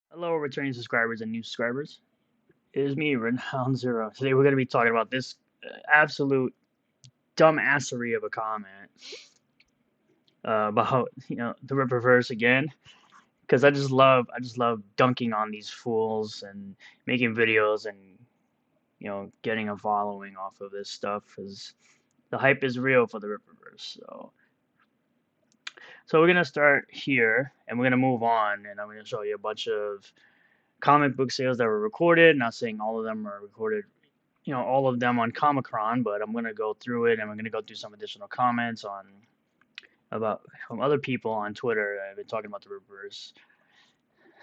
Hello, returning subscribers and new subscribers. It is me, Renown Zero. Today we're going to be talking about this absolute dumbassery of a comment about the Ripperverse again. Because I just love dunking on these fools and making videos and getting a following off of this stuff. Because the hype is real for the Ripperverse. So we're gonna start here and we're gonna move on, and I'm gonna show you a bunch of comic book sales that were recorded. Not saying all of them are recorded, all of them on Comicron, but I'm gonna go through it and I'm gonna go through some additional comments on about from other people on Twitter that have been talking about the reverse.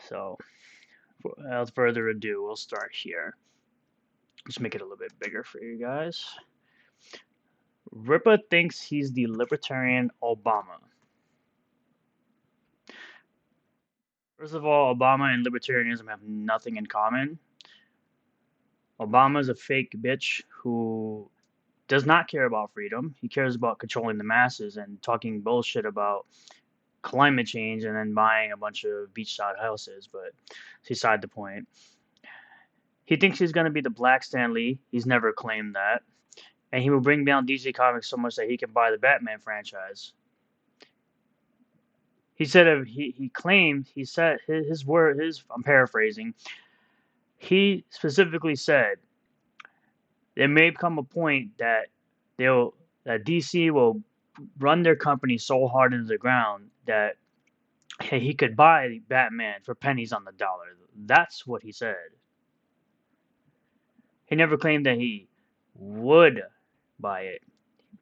So, without further ado, we'll start here. Just make it a little bit bigger for you guys. Ripper thinks he's the libertarian Obama. First of all, Obama and libertarianism have nothing in common. Obama's a fake bitch who does not care about freedom. He cares about controlling the masses and talking bullshit about climate change and then buying a bunch of beachside houses, but it's beside the point. He thinks he's going to be the Black Stan Lee. He's never claimed that. And he will bring down DC Comics so much that he can buy the Batman franchise. He said he claimed, he said his word, I'm paraphrasing. He specifically said there may come a point that DC will run their company so hard into the ground that he could buy Batman for pennies on the dollar. That's what he said. He never claimed that he would buy it.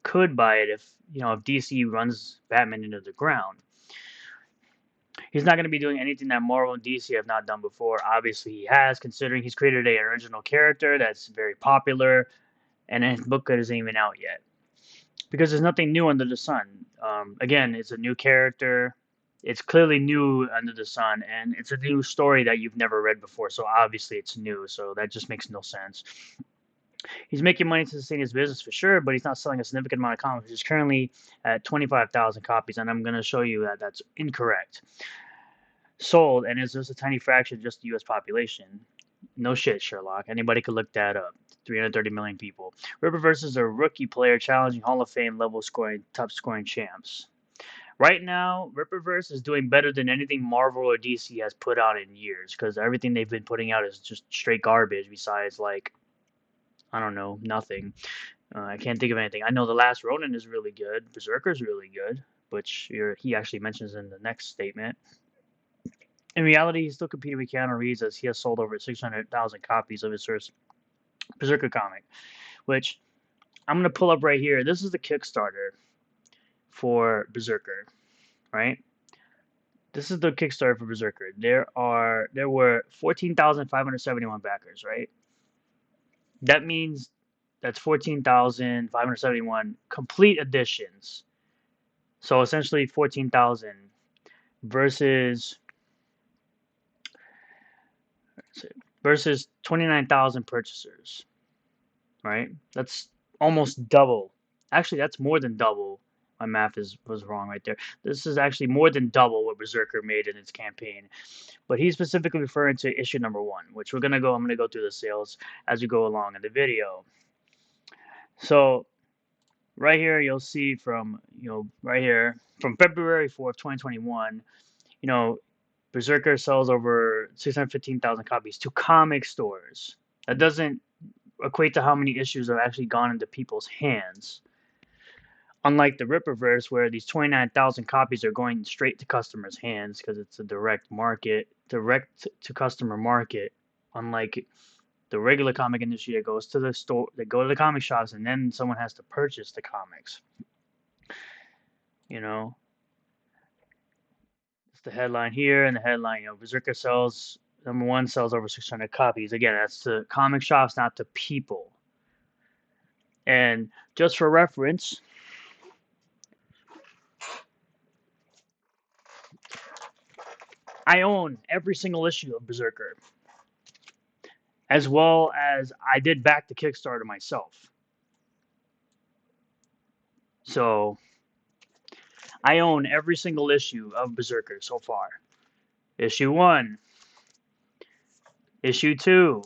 Could buy it if DC runs Batman into the ground. He's not going to be doing anything that Marvel and DC have not done before. Obviously, he has, considering he's created an original character that's very popular, and his book isn't even out yet because there's nothing new under the sun. Again, it's a new character. It's clearly new under the sun, and it's a new story that you've never read before. So obviously, it's new. So that just makes no sense. He's making money to sustain his business for sure, but he's not selling a significant amount of comics. He's currently at 25,000 copies, and I'm going to show you that that's incorrect. Sold, and it's just a tiny fraction of just the U.S. population. No shit, Sherlock. Anybody could look that up. 330 million people. Ripperverse is a rookie player challenging Hall of Fame level scoring, top scoring champs. Right now, Ripperverse is doing better than anything Marvel or DC has put out in years because everything they've been putting out is just straight garbage. Besides, like, I don't know, nothing. I can't think of anything. I know The Last Ronin is really good. Berserker's really good, which he actually mentions in the next statement. In reality, he's still competing with Keanu Reeves as he has sold over 600,000 copies of his first Berserker comic, which I'm going to pull up right here. This is the Kickstarter for Berserker, right? This is the Kickstarter for Berserker. There were 14,571 backers, right? That means that's 14,571 complete editions. So essentially 14,000 versus 29,000 purchasers, right? That's almost double. Actually, that's more than double. My math was wrong right there. This is actually more than double what Berserker made in its campaign. But he's specifically referring to issue number 1, which I'm gonna go through the sales as we go along in the video. So right here you'll see from right here from February 4th, 2021, Berserker sells over 615,000 copies to comic stores. That doesn't equate to how many issues have actually gone into people's hands. Unlike the Ripperverse, where these 29,000 copies are going straight to customers' hands because it's a direct to customer market. Unlike the regular comic industry that goes to the store, that go to the comic shops, and then someone has to purchase the comics. It's the headline here, and the headline, Berserker sells number 1 sells over 600 copies. Again, that's to comic shops, not to people. And just for reference, I own every single issue of Berserker, as well as I did back the Kickstarter myself. So I own every single issue of Berserker so far. Issue 1, Issue 2.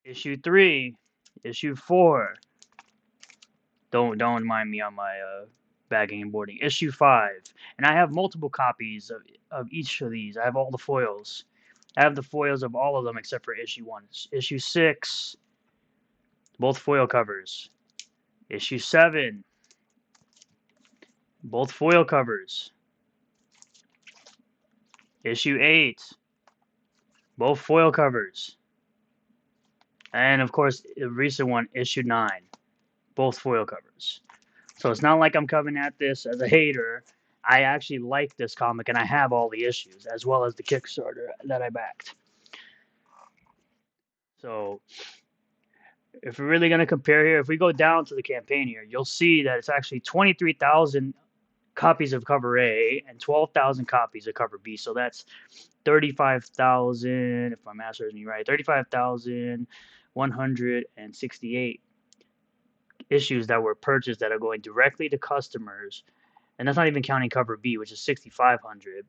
Issue 3. Issue 4. Don't mind me on my bagging and boarding. Issue 5. And I have multiple copies of each of these. I have all the foils. I have the foils of all of them except for issue 1. Issue 6. Both foil covers. Issue 7. Both foil covers. Issue 8. Both foil covers. And of course, the recent one, issue 9. Both foil covers. So it's not like I'm coming at this as a hater. I actually like this comic and I have all the issues as well as the Kickstarter that I backed. So if we're really going to compare here, if we go down to the campaign here, you'll see that it's actually 23,000 copies of cover A and 12,000 copies of cover B. So that's 35,000, if my math serves me right, 35,168 issues that were purchased that are going directly to customers. And that's not even counting cover B, which is 6,500.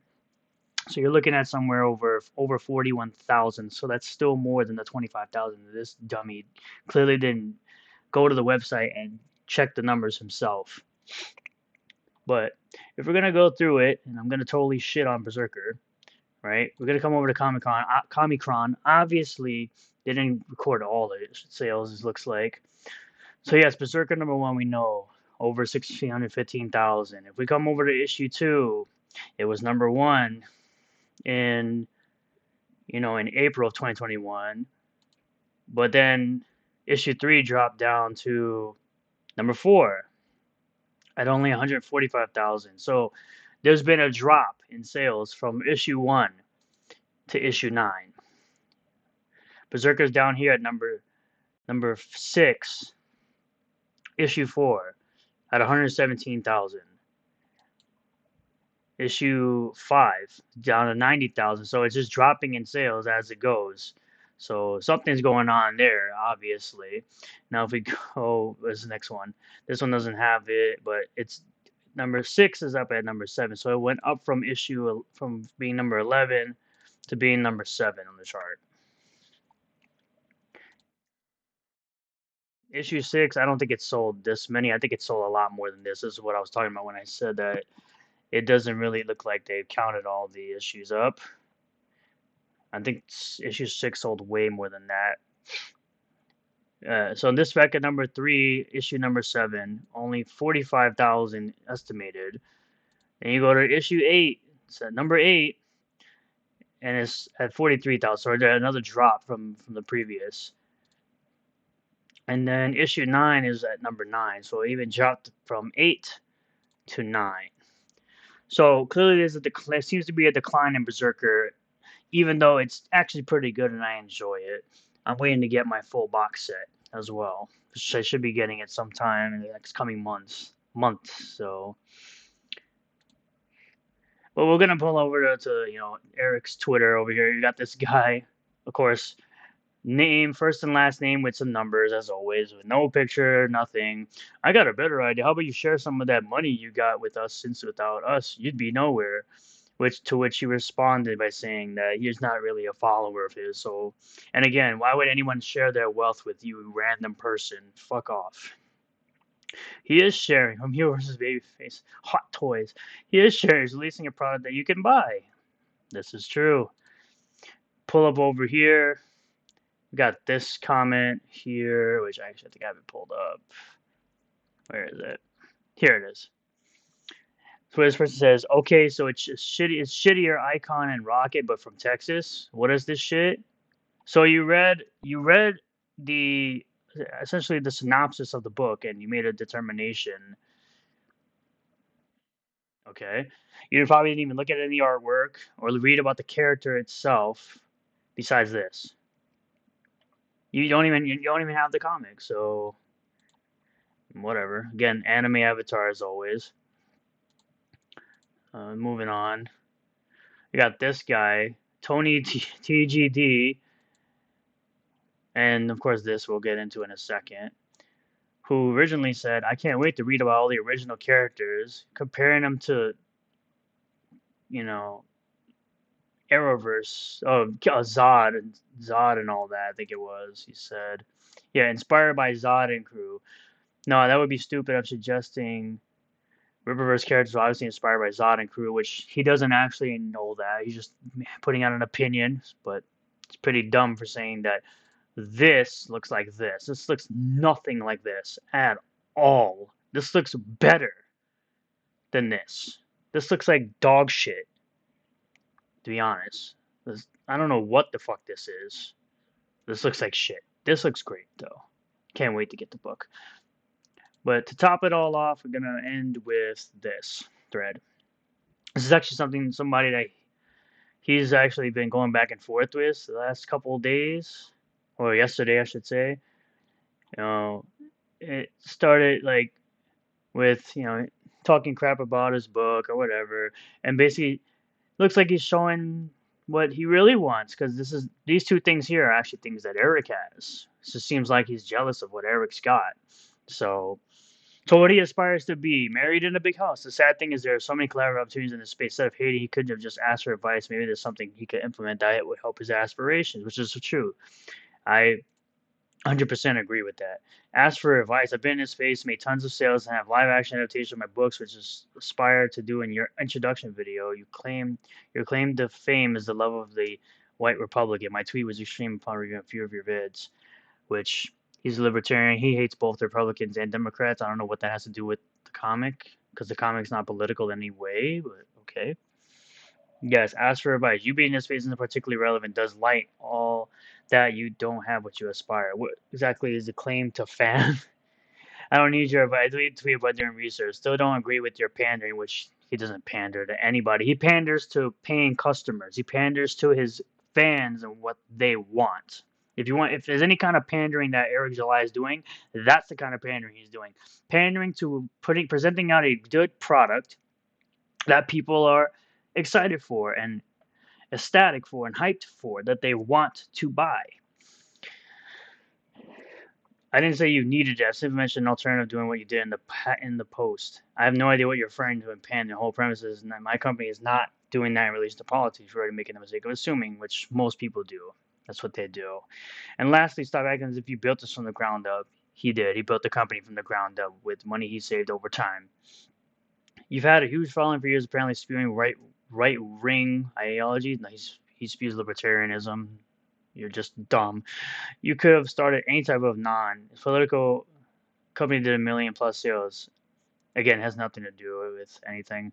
So you're looking at somewhere over 41,000. So that's still more than the 25,000. This dummy clearly didn't go to the website and check the numbers himself. But if we're gonna go through it, and I'm gonna totally shit on Berserker, right? We're gonna come over to Comic-Con. Obviously, they didn't record all the sales. It looks like. So yes, Berserker number 1 we know over 615,000. If we come over to issue 2, it was number 1 in in April of 2021, but then issue 3 dropped down to number 4 at only 145,000. So there's been a drop in sales from issue 1 to issue 9. Berserker's down here at number 6, issue 4 at 117,000. Issue 5 down to 90,000. So it's just dropping in sales as it goes. So something's going on there, obviously. Now if we go, where's the next one? This one doesn't have it, but it's number 6 is up at number 7. So it went up from being number 11 to being number 7 on the chart. Issue 6, I don't think it sold this many. I think it sold a lot more than this. This is what I was talking about when I said that it doesn't really look like they've counted all the issues up. I think issue 6 sold way more than that. So in this bracket, number 3, issue number 7, only 45,000 estimated. And you go to issue 8, it's at number 8, and it's at 43,000. So another drop from the previous. And then issue 9 is at number 9, so it even dropped from 8 to 9. So clearly there seems to be a decline in Berserker, even though it's actually pretty good and I enjoy it. I'm waiting to get my full box set as well. I should be getting it sometime in the next coming month. So, but we're gonna pull over to Eric's Twitter over here. You got this guy, of course, first and last name with some numbers as always, with no picture, nothing. I got a better idea. How about you share some of that money you got with us, since without us you'd be nowhere. To which he responded by saying that he's not really a follower of his. So, and again, why would anyone share their wealth with you, random person? Fuck off. He is sharing from Hero vs. Babyface Hot Toys. He is sharing. He's releasing a product that you can buy. This is true. Pull up over here. We got this comment here, which I actually think I have it pulled up. Where is it? Here it is. So this person says, okay, so it's shittier Icon and Rocket, but from Texas. What is this shit? So you read essentially the synopsis of the book and you made a determination. Okay. You probably didn't even look at any artwork or read about the character itself besides this. You don't even have the comic, so whatever. Again, anime avatar as always. Moving on. You got this guy, Tony TGD, and of course this we'll get into in a second, who originally said, I can't wait to read about all the original characters, comparing them to Arrowverse, Zod and all that. I think it was. He said, yeah, inspired by Zod and crew. No, that would be stupid. I'm suggesting Riververse characters are obviously inspired by Zod and crew, which he doesn't actually know that. He's just putting out an opinion, but it's pretty dumb for saying that this looks like this. This looks nothing like this at all. This looks better than this. This looks like dog shit, to be honest. I don't know what the fuck this is. This looks like shit. This looks great, though. Can't wait to get the book. But to top it all off, we're going to end with this thread. This is actually somebody that he's actually been going back and forth with the last couple of days, or yesterday, I should say. It started like with talking crap about his book or whatever, and basically looks like he's showing what he really wants, because these two things here are actually things that Eric has. So it seems like he's jealous of what Eric's got. So what he aspires to be, married in a big house. The sad thing is there are so many collaborative opportunities in this space. Instead of hating, he could have just asked for advice. Maybe there's something he could implement that would help his aspirations, which is true. I 100% agree with that. Ask for advice. I've been in this space, made tons of sales, and have live action adaptation of my books, which is aspired to do in your introduction video. Your claim to fame is the love of the white Republican. My tweet was extreme upon reviewing a few of your vids, which he's a libertarian. He hates both Republicans and Democrats. I don't know what that has to do with the comic, because the comic's not political in any way, but okay. Yes, ask for advice. You being in this space isn't particularly relevant. Does light all that you don't have what you aspire? What exactly is the claim to fame? I don't need your advice. Lead to about doing research. Still don't agree with your pandering, which he doesn't pander to anybody. He panders to paying customers. He panders to his fans and what they want. If there's any kind of pandering that Eric July is doing, that's the kind of pandering he's doing. Pandering to presenting out a good product that people are excited for and ecstatic for and hyped for, that they want to buy. I didn't say you needed it. I simply mentioned an alternative doing what you did in the post. I have no idea what you're referring to in Pan. The whole premise is that my company is not doing that in relation to politics. You're already making the mistake of assuming, which most people do. That's what they do. And lastly, stop acting as if you built this from the ground up. He did. He built the company from the ground up with money he saved over time. You've had a huge following for years, apparently spewing right wing ideology. No, he spews libertarianism. You're just dumb. You could have started any type of non-political company did 1 million plus sales. Again, it has nothing to do with anything.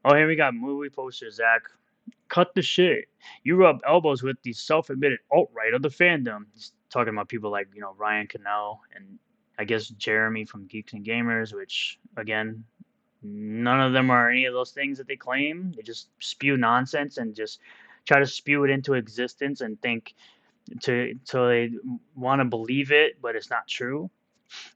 Oh, here we got movie poster Zach. Cut the shit. You rub elbows with the self-admitted alt-right of the fandom. He's talking about people like Ryan Cannell and I guess Jeremy from Geeks and Gamers, which again, none of them are any of those things that they claim. They just spew nonsense and just try to spew it into existence and think so they want to believe it, but it's not true.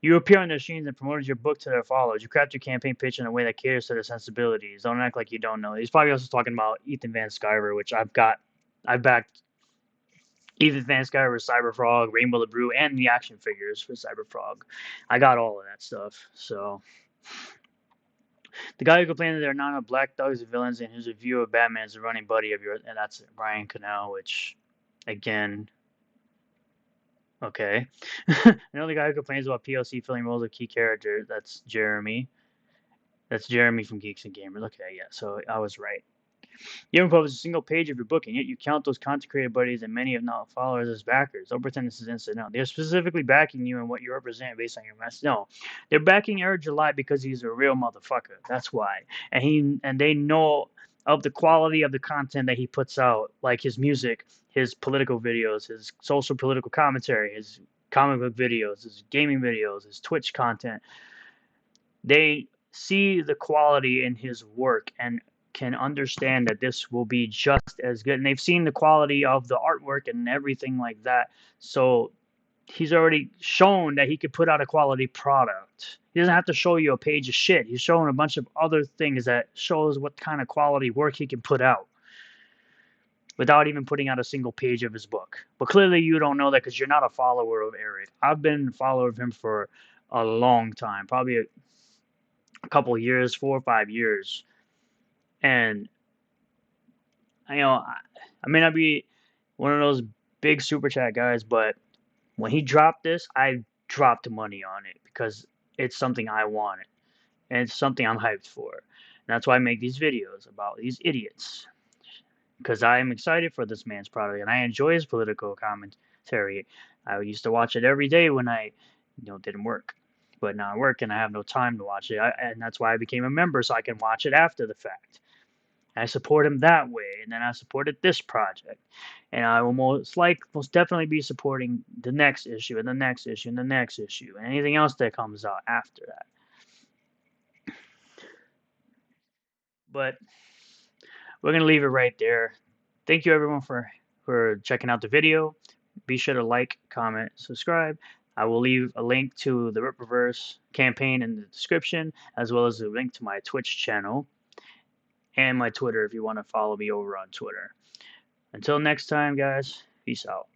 You appear on their screens and promoted your book to their followers. You craft your campaign pitch in a way that caters to their sensibilities. Don't act like you don't know. He's probably also talking about Ethan Van Sciver, which I backed Ethan Van Sciver, Cyberfrog, Rainbow the Brew, and the action figures for Cyberfrog. I got all of that stuff. So the guy who complained that there are not enough black thugs and villains in his review of Batman is a running buddy of yours, and that's Ryan Cannell, which again. Okay. Another guy who complains about PLC filling roles of key characters. That's Jeremy. That's Jeremy from Geeks and Gamers. Okay, yeah, so I was right. You haven't published a single page of your book, and yet you count those content creator buddies and many of not followers as backers. Don't pretend this is incidental. They're specifically backing you and what you represent based on your message. No, they're backing Eric July because he's a real motherfucker. That's why. And they know of the quality of the content that he puts out, like his music, his political videos, his social political commentary, his comic book videos, his gaming videos, his Twitch content. They see the quality in his work and can understand that this will be just as good. And they've seen the quality of the artwork and everything like that. So he's already shown that he could put out a quality product. He doesn't have to show you a page of shit. He's showing a bunch of other things that shows what kind of quality work he can put out without even putting out a single page of his book. But clearly you don't know that because you're not a follower of Eric. I've been a follower of him for a long time, probably a couple of years, 4 or 5 years. And I may not be one of those big super chat guys, but when he dropped this, I dropped money on it because it's something I wanted and it's something I'm hyped for. And that's why I make these videos about these idiots because I am excited for this man's product and I enjoy his political commentary. I used to watch it every day when I, didn't work. But now I work and I have no time to watch it, and that's why I became a member so I can watch it after the fact. I support him that way, and then I supported this project, and I will most definitely be supporting the next issue and the next issue and the next issue and anything else that comes out after that. But we're gonna leave it right there. Thank you everyone for checking out the video. Be sure to like, comment, subscribe. I will leave a link to the Rippaverse campaign in the description, as well as a link to my Twitch channel and my Twitter if you want to follow me over on Twitter. Until next time, guys, peace out.